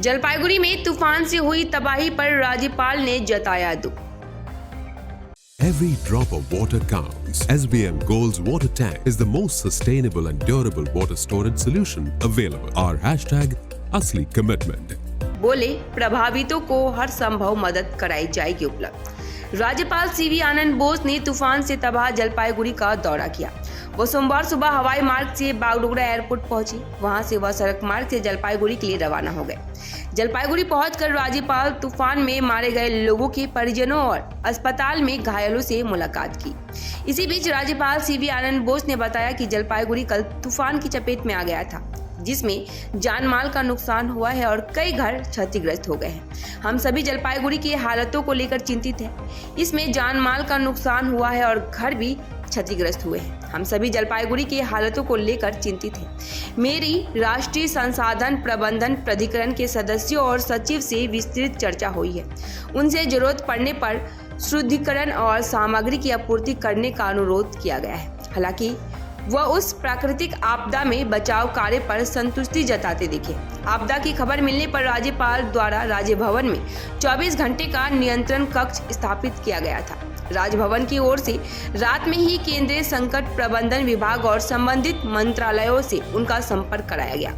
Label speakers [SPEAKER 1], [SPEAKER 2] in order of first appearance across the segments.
[SPEAKER 1] जलपाईगुड़ी में तूफान से हुई तबाही पर राज्यपाल ने जताया दुख।
[SPEAKER 2] Every drop of water counts. SBM Gold's water tank is the most sustainable and durable water storage solution available. Our hashtag असली commitment.
[SPEAKER 1] बोले प्रभावितों को हर संभव मदद कराई जाएगी उपलब्ध। राज्यपाल सीवी आनंद बोस ने तूफान से तबाह जलपाईगुड़ी का दौरा किया। वो सोमवार सुबह हवाई मार्ग से बागडोगरा एयरपोर्ट पहुंची। वहां से वह सड़क मार्ग से जलपाईगुड़ी के लिए रवाना हो गए। जलपाईगुड़ी पहुंचकर राज्यपाल तूफान में मारे गए लोगों के परिजनों और अस्पताल में घायलों से मुलाकात की। इसी बीच राज्यपाल सीवी आनंद बोस ने बताया कि जलपाईगुड़ी कल तूफान की चपेट में आ गया था, जिसमें जान माल का नुकसान हुआ है और कई घर क्षतिग्रस्त हो गए हैं। हम सभी जलपाईगुड़ी की हालतों को लेकर चिंतित हैं। इसमें जान माल का नुकसान हुआ है और घर भी क्षतिग्रस्त हुए हैं। हम सभी जलपाईगुड़ी की हालतों को लेकर चिंतित हैं। मेरी राष्ट्रीय संसाधन प्रबंधन प्राधिकरण के सदस्यों और सचिव से विस्तृत चर्चा हुई है। उनसे जरूरत पड़ने पर शुद्धिकरण और सामग्री की आपूर्ति करने का अनुरोध किया गया है। हालांकि वह उस प्राकृतिक आपदा में बचाव कार्य पर संतुष्टि जताते दिखे। आपदा की खबर मिलने पर राज्यपाल द्वारा राजभवन में 24 घंटे का नियंत्रण कक्ष स्थापित किया गया था। राजभवन की ओर से रात में ही केंद्रीय संकट प्रबंधन विभाग और संबंधित मंत्रालयों से उनका संपर्क कराया गया।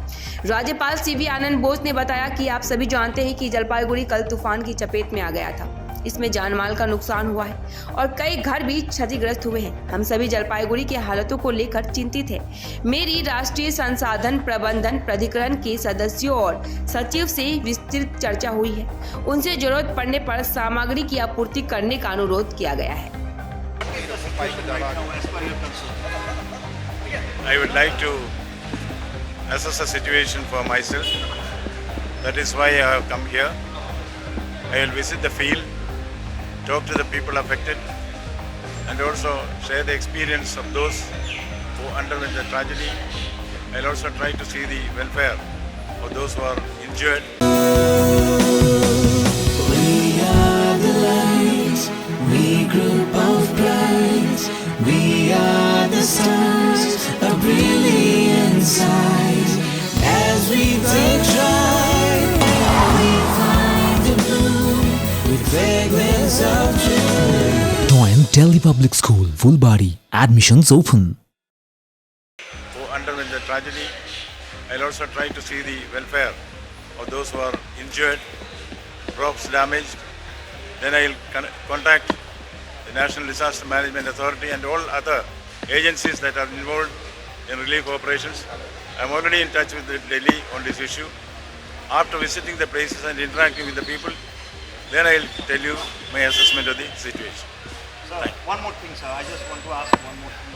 [SPEAKER 1] राज्यपाल सीवी आनंद बोस ने बताया कि आप सभी जानते हैं कि जलपाईगुड़ी कल तूफान की चपेट में आ गया था। इसमें जानमाल का नुकसान हुआ है और कई घर भी क्षतिग्रस्त हुए हैं। हम सभी जलपाईगुड़ी की हालतों को लेकर चिंतित हैं। मेरी राष्ट्रीय संसाधन प्रबंधन प्राधिकरण के सदस्यों और सचिव से विस्तृत चर्चा हुई है। उनसे जरूरत पड़ने पर सामग्री की आपूर्ति करने का अनुरोध किया गया है।
[SPEAKER 3] I would like to assess the situation for myself. That is why I have come here. I will visit the field, talk to the people affected, and also share the experience of those who underwent the tragedy. I'll also try to see the welfare of those who are injured.
[SPEAKER 4] We are the light, we group of bright, we are the stars, a brilliant sight. As we take flight, we find a bloom with fragrance of joy.
[SPEAKER 5] Join Delhi Public School, full body, admissions open.
[SPEAKER 3] Who underwent the tragedy. I'll also try to see the welfare of those who are injured, crops damaged. Then I'll contact the National Disaster Management Authority and all other agencies that are involved in relief operations. I'm already in touch with Delhi on this issue. After visiting the places and interacting with the people, then I'll tell you my assessment of the situation.
[SPEAKER 6] Sir, one more thing, sir. I just want to ask one more thing.